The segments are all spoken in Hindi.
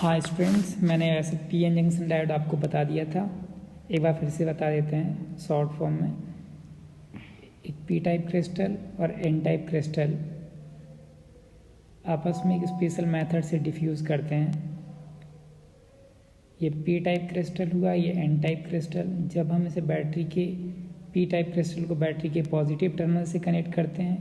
हाँ स्टूडेंट्स, मैंने वैसे पी एन जंक्शन डायोड आपको बता दिया था। एक बार फिर से बता देते हैं शॉर्ट फॉर्म में। एक पी टाइप क्रिस्टल और एन टाइप क्रिस्टल आपस में एक स्पेशल मेथड से डिफ्यूज़ करते हैं। ये पी टाइप क्रिस्टल हुआ, ये एन टाइप क्रिस्टल। जब हम इसे बैटरी के पी टाइप क्रिस्टल को बैटरी के पॉजिटिव टर्मिनल से कनेक्ट करते हैं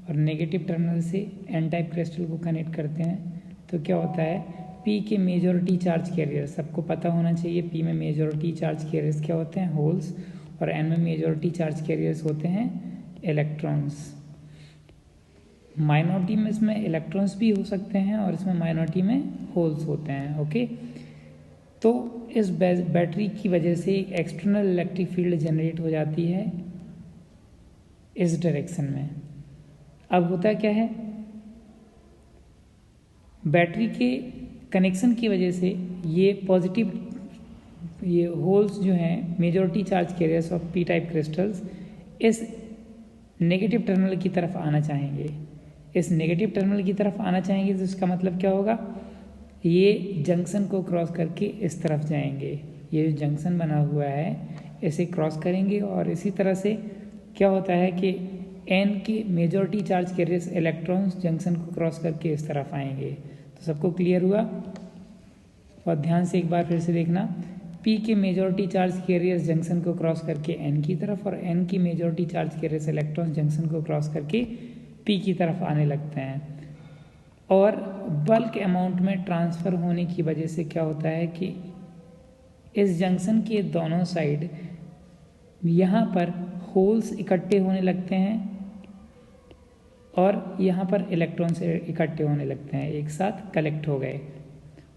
और नेगेटिव टर्मिनल से एन टाइप क्रिस्टल को कनेक्ट करते हैं तो क्या होता है, पी के मेजॉरिटी चार्ज कैरियर, सबको पता होना चाहिए पी में मेजॉरिटी चार्ज कैरियर्स क्या होते हैं, होल्स, और एन में मेजॉरिटी चार्ज कैरियर्स होते हैं इलेक्ट्रॉन्स। माइनॉरिटी में इसमें इलेक्ट्रॉन्स भी हो सकते हैं और इसमें माइनॉरिटी में होल्स होते हैं। ओके, तो इस बैटरी की वजह से एक एक्सटर्नल इलेक्ट्रिक फील्ड जनरेट हो जाती है इस डायरेक्शन में। अब होता क्या है, बैटरी के कनेक्शन की वजह से ये पॉजिटिव, ये होल्स जो हैं majority charge carriers of P type crystals इस नेगेटिव टर्मिनल की तरफ आना चाहेंगे। इस नेगेटिव टर्मिनल की तरफ आना चाहेंगे तो इसका मतलब क्या होगा, ये जंक्शन को क्रॉस करके इस तरफ जाएंगे। ये जो जंक्शन बना हुआ है इसे क्रॉस करेंगे और इसी तरह से क्या होता है कि एन की majority charge carriers electrons junction को क्रॉस करके इस तरफ आएंगे। तो सबको क्लियर हुआ? और ध्यान से एक बार फिर से देखना, पी के मेजॉरिटी चार्ज कैरियर्स जंक्शन को क्रॉस करके एन की तरफ और एन की majority charge carriers electrons junction को क्रॉस करके पी की तरफ आने लगते हैं। और बल्क अमाउंट में ट्रांसफ़र होने की वजह से क्या होता है कि इस जंक्शन के दोनों साइड यहाँ पर होल्स इकट्ठे होने लगते हैं और यहाँ पर इलेक्ट्रॉन्स इकट्ठे होने लगते हैं, एक साथ कलेक्ट हो गए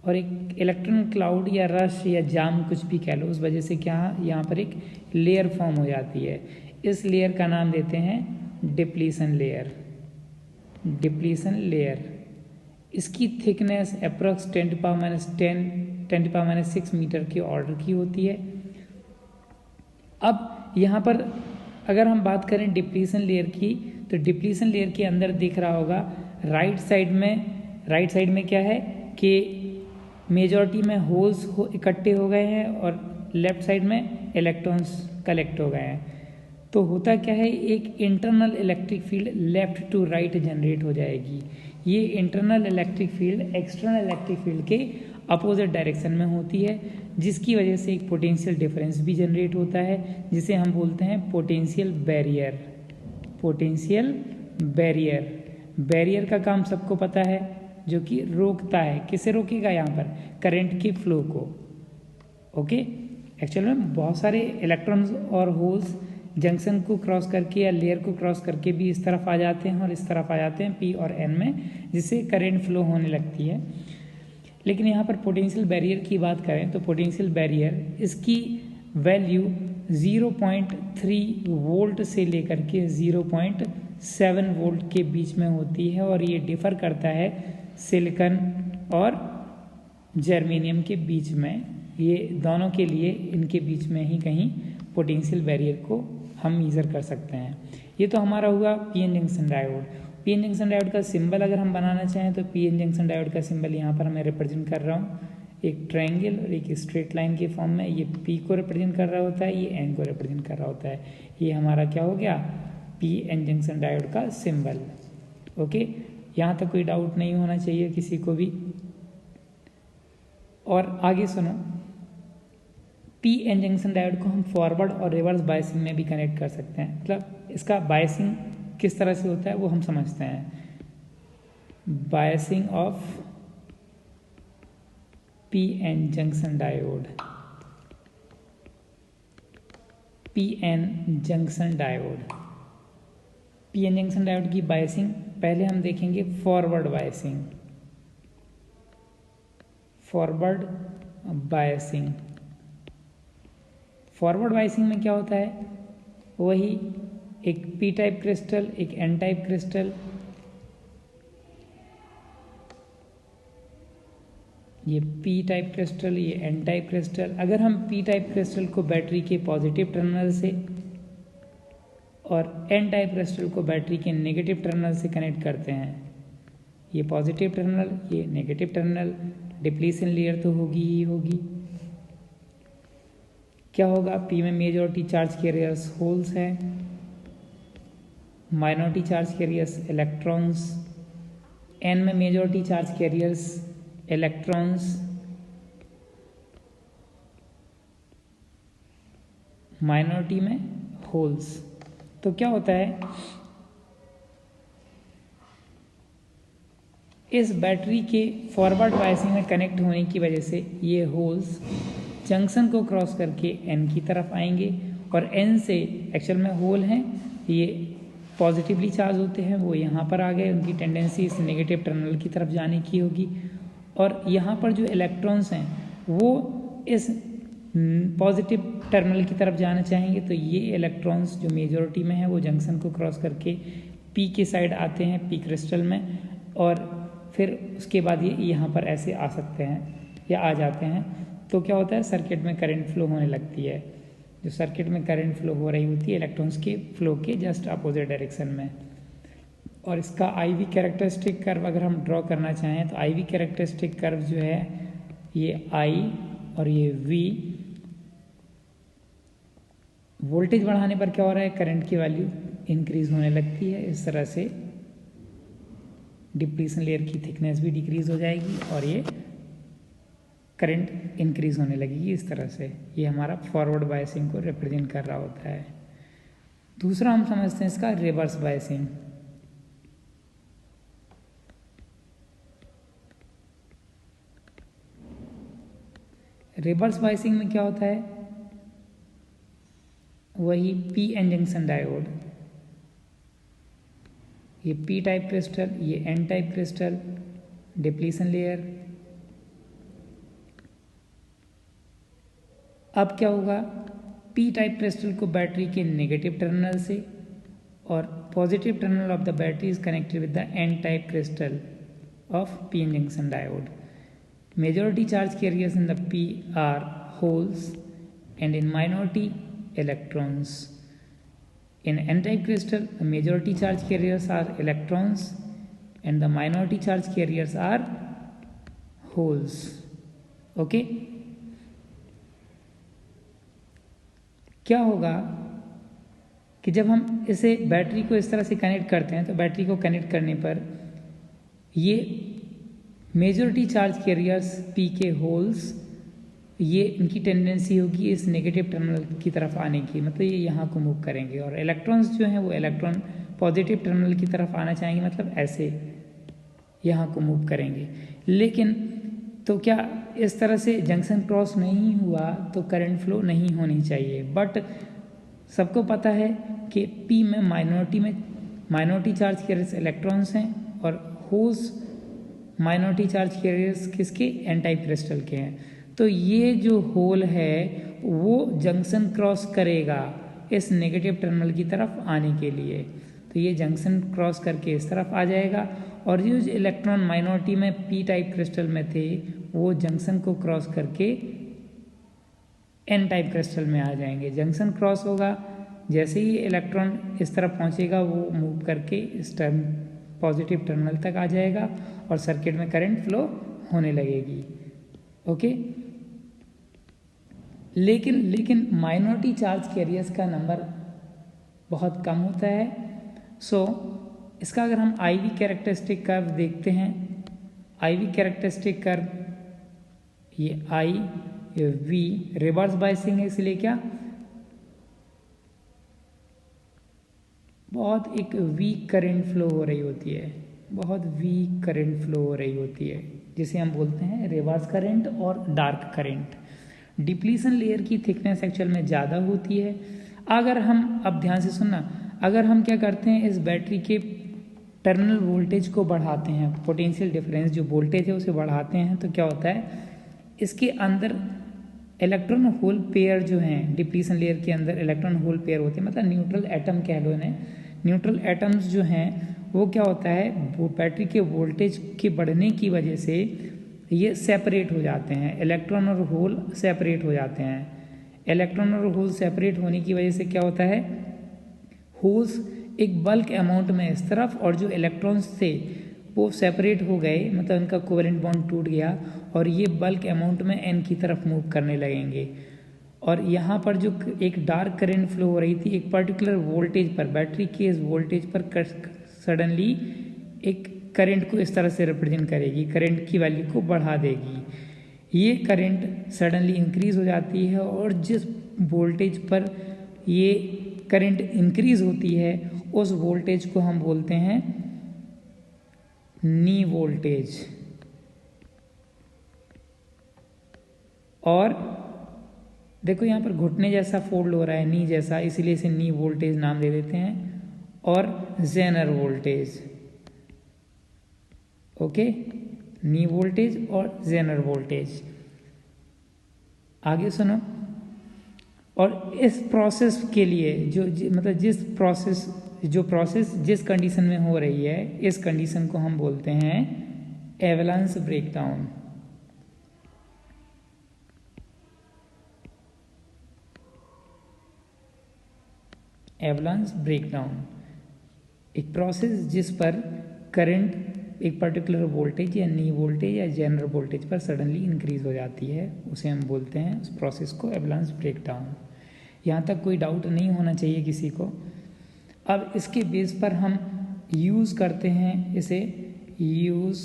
और एक इलेक्ट्रॉन क्लाउड या रश या जाम कुछ भी कह लो, उस वजह से क्या यहाँ पर एक लेयर फॉर्म हो जाती है। इस लेयर का नाम देते हैं डिप्लीशन लेयर। डिप्लीशन लेयर, इसकी थिकनेस अप्रॉक्स 10⁻⁻6 मीटर के ऑर्डर की होती है। अब यहाँ पर अगर हम बात करें डिप्लीशन लेयर की, तो डिप्लीशन लेयर के अंदर दिख रहा होगा राइट साइड में क्या है कि मेजॉरिटी में होल्स इकट्ठे हो गए हैं और लेफ्ट साइड में इलेक्ट्रॉन्स कलेक्ट हो गए हैं। तो होता क्या है, एक internal electric field left to right generate हो जाएगी। ये internal electric field external electric field के अपोजिट डायरेक्शन में होती है, जिसकी वजह से एक पोटेंशियल डिफरेंस भी जनरेट होता है जिसे हम बोलते हैं potential barrier. Potential barrier, barrier का काम सबको पता है, जो कि रोकता है। किसे रोकेगा? यहाँ पर करंट के फ्लो को। ओके, एक्चुअल में बहुत सारे इलेक्ट्रॉन्स और होल्स जंक्शन को क्रॉस करके या लेयर को क्रॉस करके भी इस तरफ आ जाते हैं और इस तरफ आ जाते हैं पी और एन में, जिससे करंट फ्लो होने लगती है। लेकिन यहाँ पर पोटेंशियल बैरियर की बात करें तो पोटेंशियल बैरियर, इसकी वैल्यू 0.3 वोल्ट से लेकर के 0.7 वोल्ट के बीच में होती है और ये डिफ़र करता है सिलिकॉन और जर्मेनियम के बीच में। ये दोनों के लिए इनके बीच में ही कहीं पोटेंशियल बैरियर को हम मेजर कर सकते हैं। ये तो हमारा हुआ P N junction diode. P N junction diode का सिंबल अगर हम बनाना चाहें तो पी एन जंक्शन डायोड का सिंबल यहाँ पर मैं रिप्रेजेंट कर रहा हूँ, एक ट्रायंगल और एक स्ट्रेट लाइन के फॉर्म में। ये पी को रिप्रेजेंट कर रहा होता है, ये एन को रिप्रेजेंट कर रहा होता है। ये हमारा क्या हो गया, पी एन जंक्शन डायोड का सिंबल। ओके, यहाँ तक कोई डाउट नहीं होना चाहिए किसी को भी। और आगे सुनो, पी एन जंक्शन डायोड को हम फॉरवर्ड और रिवर्स बायसिंग में भी कनेक्ट कर सकते हैं। मतलब इसका बायसिंग किस तरह से होता है वो हम समझते हैं। Biasing of P N junction diode, P N junction diode, P N junction diode की बायसिंग पहले हम देखेंगे forward biasing. Forward biasing, forward biasing में क्या होता है, वही एक पी टाइप क्रिस्टल, एक एन टाइप क्रिस्टल, ये पी टाइप क्रिस्टल, ये एन टाइप क्रिस्टल। अगर हम पी टाइप क्रिस्टल को बैटरी के पॉजिटिव टर्मिनल से और एन टाइप क्रिस्टल को बैटरी के नेगेटिव टर्मिनल से कनेक्ट करते हैं, ये पॉजिटिव टर्मिनल, ये नेगेटिव टर्मिनल, डिप्लीशन लेयर तो होगी ही होगी। क्या होगा, पी में मेजॉरिटी चार्ज कैरियर्स होल्स हैं, minority charge carriers electrons, N में majority charge carriers electrons, minority में होल्स। तो क्या होता है, इस बैटरी के फॉरवर्ड बायसिंग में कनेक्ट होने की वजह से ये होल्स जंक्शन को क्रॉस करके एन की तरफ आएंगे, और एन से एक्चुअल में होल हैं ये पॉजिटिवली चार्ज होते हैं, वो यहाँ पर आ गए, उनकी टेंडेंसी इस नेगेटिव टर्मिनल की तरफ जाने की होगी, और यहाँ पर जो इलेक्ट्रॉन्स हैं वो इस पॉजिटिव टर्मिनल की तरफ जाना चाहेंगे। तो ये इलेक्ट्रॉन्स जो मेजॉरिटी में है वो जंक्शन को क्रॉस करके पी के साइड आते हैं, पी क्रिस्टल में, और फिर उसके बाद ये यहाँ पर ऐसे आ सकते हैं या आ जाते हैं। तो क्या होता है, सर्किट में करंट फ्लो होने लगती है। जो सर्किट में करंट फ्लो हो रही होती है इलेक्ट्रॉन्स के फ्लो के जस्ट अपोजिट डायरेक्शन में। और इसका आईवी कैरेक्टरिस्टिक कर्व अगर हम ड्रॉ करना चाहें तो आईवी कैरेक्टरिस्टिक कर्व जो है ये आई और ये वी, वोल्टेज बढ़ाने पर क्या हो रहा है, करंट की वैल्यू इंक्रीज होने लगती है। इस तरह से डिप्लीशन लेयर की थिकनेस भी डिक्रीज हो जाएगी और ये करंट इंक्रीज होने लगेगी। इस तरह से ये हमारा फॉरवर्ड बायसिंग को रिप्रेजेंट कर रहा होता है। दूसरा हम समझते हैं इसका रिवर्स बायसिंग। रिवर्स बायसिंग में क्या होता है, वही पी एन जंक्शन डायोड, ये पी टाइप क्रिस्टल, ये N type crystal, depletion layer. अब क्या होगा, पी टाइप क्रिस्टल को बैटरी के नेगेटिव टर्मिनल से और positive terminal of the battery is connected with the N type crystal of P N junction diode. Majority charge carriers in the P are holes and in minority electrons. In n-type crystal, the majority charge carriers are electrons and the minority charge carriers are holes. Okay? क्या होगा कि जब हम इसे बैटरी को इस तरह से कनेक्ट करते हैं तो बैटरी को कनेक्ट करने पर ये मेजॉरिटी चार्ज कैरियर्स पी के होल्स, ये इनकी टेंडेंसी होगी इस नेगेटिव टर्मिनल की तरफ आने की, मतलब ये यहाँ को मूव करेंगे, और इलेक्ट्रॉन्स जो हैं वो इलेक्ट्रॉन पॉजिटिव टर्मिनल की तरफ आना चाहेंगे, मतलब ऐसे यहाँ को मूव करेंगे। लेकिन तो क्या इस तरह से जंक्शन क्रॉस नहीं हुआ तो करंट फ्लो नहीं होनी चाहिए, बट सबको पता है कि पी में माइनॉरिटी चार्ज कैरियर्स इलेक्ट्रॉन्स हैं और होल्स माइनॉरिटी चार्ज कैरियर्स किसके, एन टाइप क्रिस्टल के हैं। तो ये जो होल है वो जंक्शन क्रॉस करेगा इस नेगेटिव टर्मिनल की तरफ आने के लिए, तो ये जंक्शन क्रॉस करके इस तरफ आ जाएगा, और जो इलेक्ट्रॉन माइनॉरिटी में पी टाइप क्रिस्टल में थे वो जंक्शन को क्रॉस करके एन टाइप क्रिस्टल में आ जाएंगे। जंक्शन क्रॉस होगा, जैसे ही इलेक्ट्रॉन इस तरफ पहुंचेगा वो मूव करके इस पॉजिटिव टर्मिनल तक आ जाएगा और सर्किट में करंट फ्लो होने लगेगी। ओके, लेकिन माइनॉरिटी चार्ज कैरियर्स का नंबर बहुत कम होता है। सो इसका अगर हम आईवी कैरेक्टरिस्टिक कर्व देखते हैं, आईवी कैरेक्टरिस्टिक कर्व ये आई, ये वी, रिवर्स बायसिंग है, इसलिए क्या बहुत एक वीक करंट फ्लो हो रही होती है, बहुत वीक करंट फ्लो हो रही होती है, जिसे हम बोलते हैं रिवर्स करंट और डार्क करंट। डिप्लीशन लेयर की थिकनेस एक्चुअल में ज़्यादा होती है। अगर हम, अब ध्यान से सुनना, अगर हम क्या करते हैं, इस बैटरी के टर्मिनल वोल्टेज को बढ़ाते हैं, पोटेंशियल डिफरेंस जो वोल्टेज है उसे बढ़ाते हैं, तो क्या होता है, इसके अंदर इलेक्ट्रॉन होल पेयर जो हैं, डिप्लीशन लेयर के अंदर इलेक्ट्रॉन होल पेयर होते हैं, मतलब न्यूट्रल एटम कह लो इन्हें, न्यूट्रल एटम्स जो हैं वो क्या होता है, वो बैटरी के वोल्टेज के बढ़ने की वजह से ये सेपरेट हो जाते हैं, इलेक्ट्रॉन और होल सेपरेट हो जाते हैं। इलेक्ट्रॉन और होल सेपरेट होने की वजह से क्या होता है, होल्स एक बल्क अमाउंट में इस तरफ और जो इलेक्ट्रॉन्स थे वो सेपरेट हो गए, मतलब इनका कोवेलेंट बॉन्ड टूट गया और ये बल्क अमाउंट में एन की तरफ मूव करने लगेंगे। और यहाँ पर जो एक डार्क करंट फ्लो हो रही थी एक पर्टिकुलर वोल्टेज पर, बैटरी के इस वोल्टेज पर सडनली एक करंट को इस तरह से रिप्रेजेंट करेगी, करंट की वैल्यू को बढ़ा देगी। ये करंट सडनली इंक्रीज हो जाती है और जिस वोल्टेज पर ये करंट इंक्रीज होती है उस वोल्टेज को हम बोलते हैं नी वोल्टेज। और देखो यहाँ पर घुटने जैसा फोल्ड हो रहा है, नी जैसा, इसलिए इसे नी वोल्टेज नाम दे देते हैं। और Zener voltage, okay, knee voltage और जेनर वोल्टेज। आगे सुनो। और इस प्रोसेस के लिए मतलब जो प्रोसेस जिस कंडीशन में हो रही है, इस कंडीशन को हम बोलते हैं एवलांस ब्रेकडाउन। एवलांस ब्रेकडाउन एक प्रोसेस जिस पर करंट एक पर्टिकुलर वोल्टेज या नी वोल्टेज या जनरल वोल्टेज पर सडनली इंक्रीज हो जाती है, उसे हम बोलते हैं उस प्रोसेस को एवलांस ब्रेकडाउन। यहाँ तक कोई डाउट नहीं होना चाहिए किसी को। अब इसके बेस पर हम यूज़ करते हैं इसे, use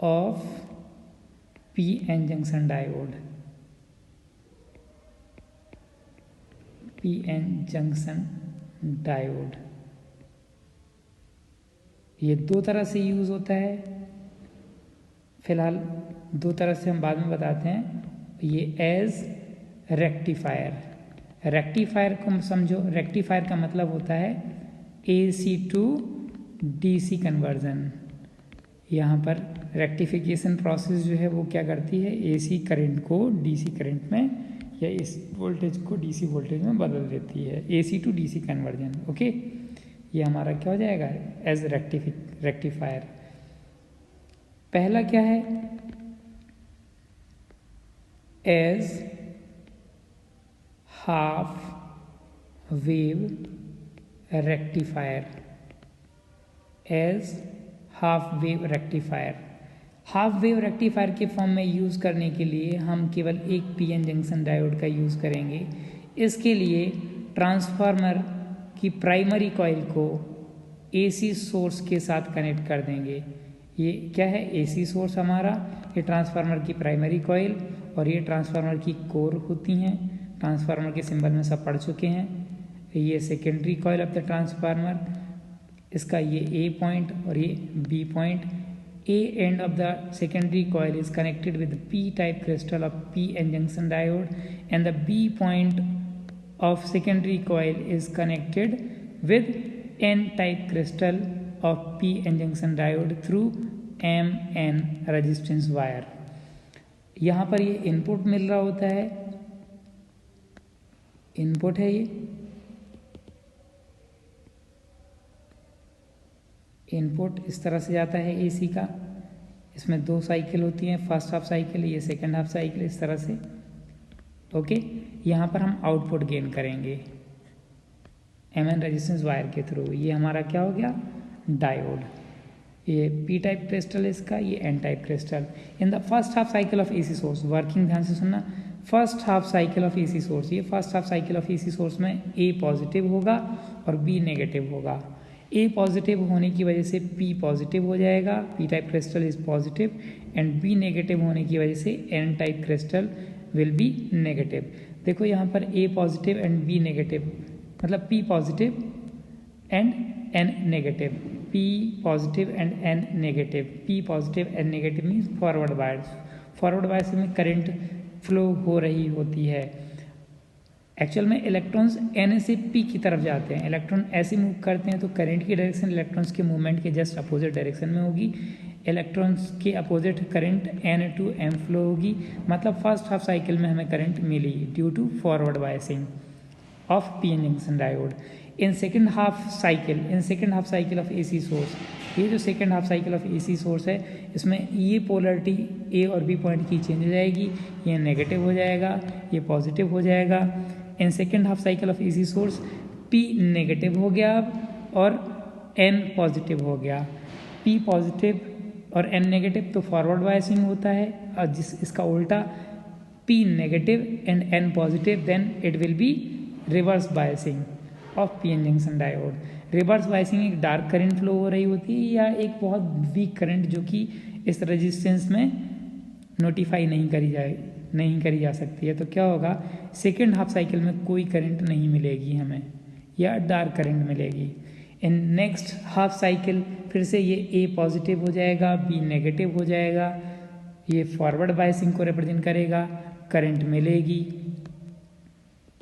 of P N junction diode. P N junction diode ये दो तरह से यूज़ होता है, फिलहाल दो तरह से हम बाद में बताते हैं। ये एज रेक्टिफायर, रेक्टिफायर को समझो। रेक्टिफायर का मतलब होता है AC टू DC कन्वर्जन। यहाँ पर रेक्टिफिकेशन प्रोसेस जो है वो क्या करती है, AC करंट को DC करंट में या इस वोल्टेज को DC वोल्टेज में बदल देती है, AC to DC conversion. Okay, ये हमारा क्या हो जाएगा, एज रेक्टिफायर। पहला क्या है, as half wave rectifier. As half wave rectifier. Half wave rectifier के फॉर्म में यूज़ करने के लिए हम केवल एक PN जंक्शन डायोड का यूज़ करेंगे। इसके लिए ट्रांसफार्मर की प्राइमरी कॉइल को AC सोर्स के साथ कनेक्ट कर देंगे। ये क्या है, AC सोर्स हमारा, ये ट्रांसफार्मर की प्राइमरी कॉइल और ये ट्रांसफार्मर की कोर होती हैं। ट्रांसफार्मर के सिंबल में सब पढ़ चुके हैं। ये secondary coil of the transformer, इसका ये A पॉइंट और ये B point. A end of the secondary coil is connected with the P-type crystal of PN junction diode, and the B point of secondary coil is connected with N-type crystal of PN junction diode through MN resistance wire। यहाँ पर ये इनपुट मिल रहा होता है, इनपुट है ये, इनपुट इस तरह से जाता है AC का। इसमें दो साइकिल होती हैं, फर्स्ट हाफ साइकिल, ये सेकंड हाफ साइकिल, इस तरह से। ओके, यहाँ पर हम आउटपुट गेन करेंगे MN रेजिस्टेंस वायर के थ्रू। ये हमारा क्या हो गया, डायोड। ये P-टाइप क्रिस्टल इसका, ये N-टाइप crystal. In the first half cycle of AC source, working ध्यान से सुनना, first half cycle of AC source, ये first half cycle of AC source में A पॉजिटिव होगा और B नेगेटिव होगा। A पॉजिटिव होने की वजह से P पॉजिटिव हो जाएगा, P-टाइप crystal is positive, and B negative होने की वजह से N-टाइप क्रिस्टल विल बी नेगेटिव। देखो यहाँ पर A positive and B negative, मतलब P positive and N negative, P positive and N negative. P positive N negative means forward bias. Forward bias में करंट फ्लो हो रही होती है। एक्चुअल में इलेक्ट्रॉन्स N से P की तरफ जाते हैं। इलेक्ट्रॉन ऐसे मूव करते हैं तो करंट की डायरेक्शन इलेक्ट्रॉन्स के मूवमेंट के जस्ट अपोजिट डायरेक्शन में होगी। इलेक्ट्रॉन्स के opposite current N to M flow होगी। मतलब फर्स्ट हाफ साइकिल में हमें करंट मिली due to forward biasing of PN junction diode. In second half cycle of AC source, ये जो second half cycle of AC source है, इसमें ये पोलरिटी A और B पॉइंट की चेंज हो जाएगी। ये नेगेटिव हो जाएगा, ये पॉजिटिव हो जाएगा। In second half cycle of AC source P negative हो गया अब और N पॉजिटिव हो गया। P पॉजिटिव और N नेगेटिव तो फॉरवर्ड बायसिंग होता है, और जिस इसका उल्टा P नेगेटिव and N positive, then it will be reverse biasing of PN junction diode. Reverse biasing एक डार्क करंट फ्लो हो रही होती है या एक बहुत वीक करंट जो कि इस रेजिस्टेंस में नोटिफाई नहीं करी जा सकती है। तो क्या होगा, सेकेंड हाफ साइकिल में कोई करंट नहीं मिलेगी हमें, या डार्क करंट मिलेगी। इन नेक्स्ट हाफ साइकिल फिर से ये A पॉजिटिव हो जाएगा, B नेगेटिव हो जाएगा, ये फॉरवर्ड बायसिंग को रिप्रेजेंट करेगा, करंट मिलेगी,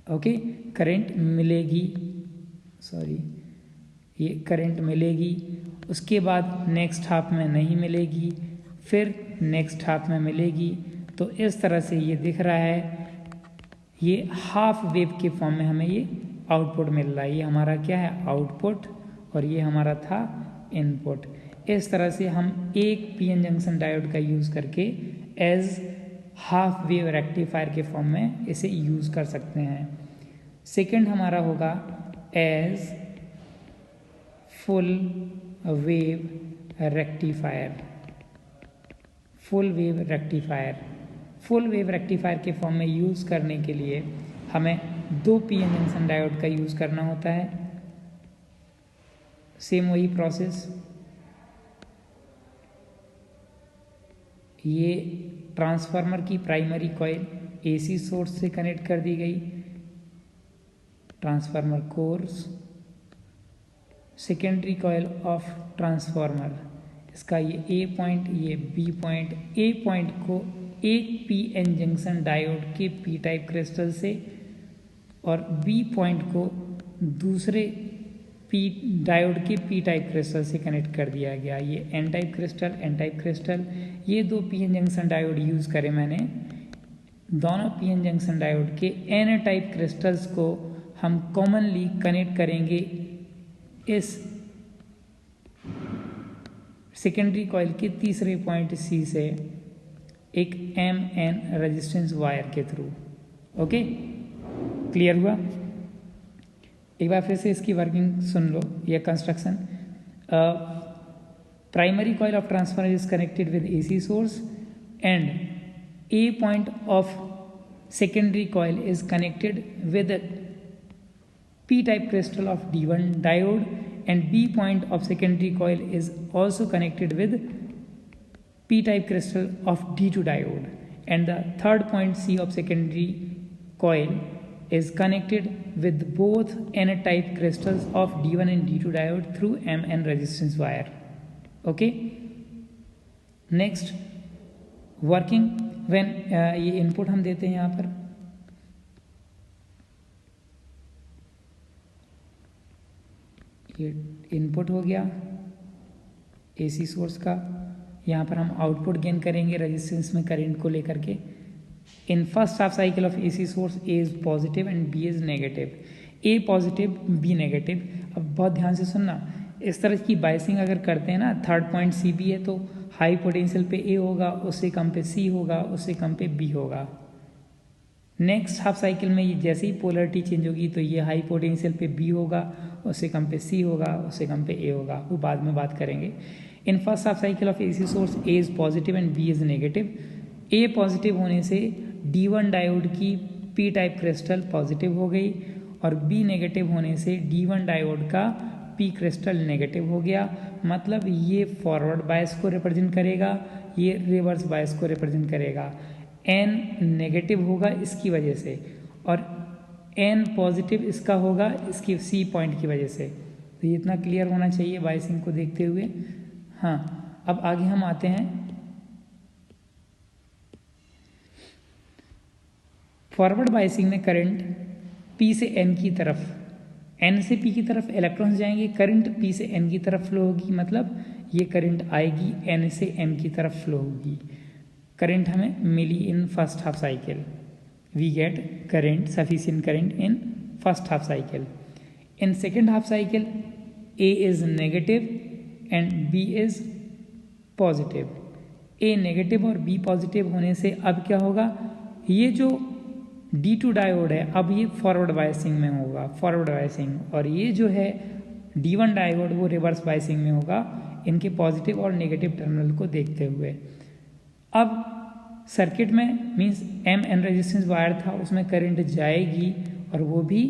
ओके करंट मिलेगी, ये करंट मिलेगी। उसके बाद नेक्स्ट हाफ में नहीं मिलेगी, फिर नेक्स्ट हाफ में मिलेगी। तो इस तरह से ये दिख रहा है, ये हाफ वेव के फॉर्म में हमें ये आउटपुट मिल रहा है। ये हमारा क्या है, आउटपुट, और ये हमारा था इनपुट। इस तरह से हम एक PN जंक्शन डायोड का यूज़ करके एज हाफ वेव रेक्टिफायर के फॉर्म में इसे यूज़ कर सकते हैं। सेकंड हमारा होगा as full wave rectifier. Full wave rectifier के फॉर्म में यूज़ करने के लिए हमें 2 PN जंक्शन डायोड का यूज़ करना होता है। सेम वही प्रोसेस, ये ट्रांसफार्मर की प्राइमरी कॉइल AC सोर्स से कनेक्ट कर दी गई, transformer course, secondary coil of transformer, इसका ये A पॉइंट, ये B पॉइंट। A पॉइंट को एक PN जंक्शन डायोड के P टाइप क्रिस्टल से और B पॉइंट को दूसरे डायोड के P टाइप क्रिस्टल से कनेक्ट कर दिया गया। ये N टाइप क्रिस्टल, ये 2 PN जंक्शन डायोड यूज़ करे मैंने। दोनों PN जंक्शन डायोड के N टाइप क्रिस्टल्स को हम कॉमनली कनेक्ट करेंगे इस सेकेंडरी कॉइल के तीसरे पॉइंट C से एक MN रेजिस्टेंस वायर के थ्रू। ओके, क्लियर हुआ? एक बार फिर से इसकी वर्किंग सुन लो, यह construction. Primary coil of transformer is connected with AC source and A point of secondary coil is connected with a p-type crystal of D1 diode and B point of secondary coil is also connected with p-type crystal of D2 diode, and the third point C of secondary coil is connected with both N-type crystals of D1 and D2 diode through MN resistance wire. Okay, next working when ये इनपुट हम देते हैं यहाँ पर, ये इनपुट हो गया AC सोर्स का। यहाँ पर हम आउटपुट गेन करेंगे रेजिस्टेंस में करंट को लेकर के। इन first half cycle of AC source A is positive and B is negative. A positive B negative. अब बहुत ध्यान से सुनना, इस तरह की बाइसिंग अगर करते हैं ना, थर्ड पॉइंट CB है तो हाई पोटेंशियल पे A होगा, उससे कम पे C होगा, उससे कम पे B होगा। नेक्स्ट हाफ साइकिल में ये जैसे ही पोलरिटी चेंज होगी तो ये हाई पोटेंशियल पे B होगा, उससे कम पे C होगा, उससे कम पे A होगा, वो बाद में बात करेंगे। इन first half cycle of AC source A is positive and B is negative. A positive होने से D1 डायोड की P टाइप क्रिस्टल पॉजिटिव हो गई और B नेगेटिव होने से D1 डायोड का P क्रिस्टल नेगेटिव हो गया। मतलब ये फॉरवर्ड बायस को रिप्रेजेंट करेगा, ये रिवर्स बायस को रिप्रेजेंट करेगा। N नेगेटिव होगा इसकी वजह से और N पॉजिटिव इसका होगा इसकी C पॉइंट की वजह से। तो ये इतना क्लियर होना चाहिए बायसिंग को देखते हुए। हाँ, अब आगे हम आते हैं फॉरवर्ड बायसिंग में करंट P से N की तरफ, N से P की तरफ इलेक्ट्रॉन्स जाएंगे, करंट P से N की तरफ फ्लो होगी, मतलब ये करंट आएगी N से M की तरफ फ्लो होगी। करंट हमें मिली in first half cycle, we get current, sufficient current in first half cycle. In second half cycle A is negative and B is positive. A negative और B पॉजिटिव होने से अब क्या होगा, ये जो D2 डायोड है अब ये फॉरवर्ड बायसिंग में होगा, फॉरवर्ड बायसिंग, और ये जो है D1 डायोड वो रिवर्स बायसिंग में होगा। इनके पॉजिटिव और नेगेटिव टर्मिनल को देखते हुए। अब सर्किट में मीन्स एन रेजिस्टेंस वायर था, उसमें करंट जाएगी और वो भी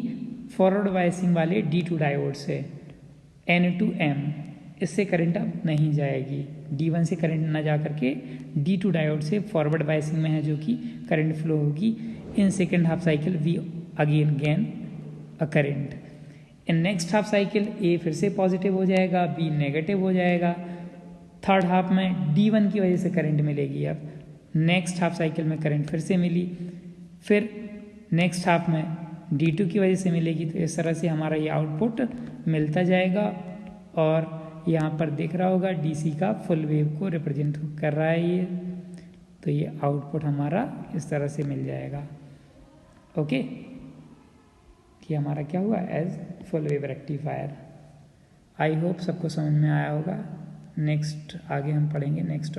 फॉरवर्ड बायसिंग वाले D2 डायोड से N2M, इससे करंट अब नहीं जाएगी। D1 से करंट ना जा करके D2 डायोड से फॉरवर्ड बायसिंग में है जो कि करंट फ्लो होगी। In second half cycle we again gain a current. In next half cycle A फिर से पॉजिटिव हो जाएगा, B नेगेटिव हो जाएगा। थर्ड हाफ में D1 की वजह से करंट मिलेगी। अब नेक्स्ट हाफ साइकिल में करंट फिर से मिली, फिर नेक्स्ट हाफ में D2 की वजह से मिलेगी। तो इस तरह से हमारा ये आउटपुट मिलता जाएगा और यहाँ पर दिख रहा होगा DC का फुल वेव को रिप्रेजेंट कर रहा है ये। तो ये आउटपुट हमारा इस तरह से मिल जाएगा। ओके, कि हमारा क्या हुआ as full wave rectifier. I hope सबको समझ में आया होगा। नेक्स्ट आगे हम पढ़ेंगे नेक्स्ट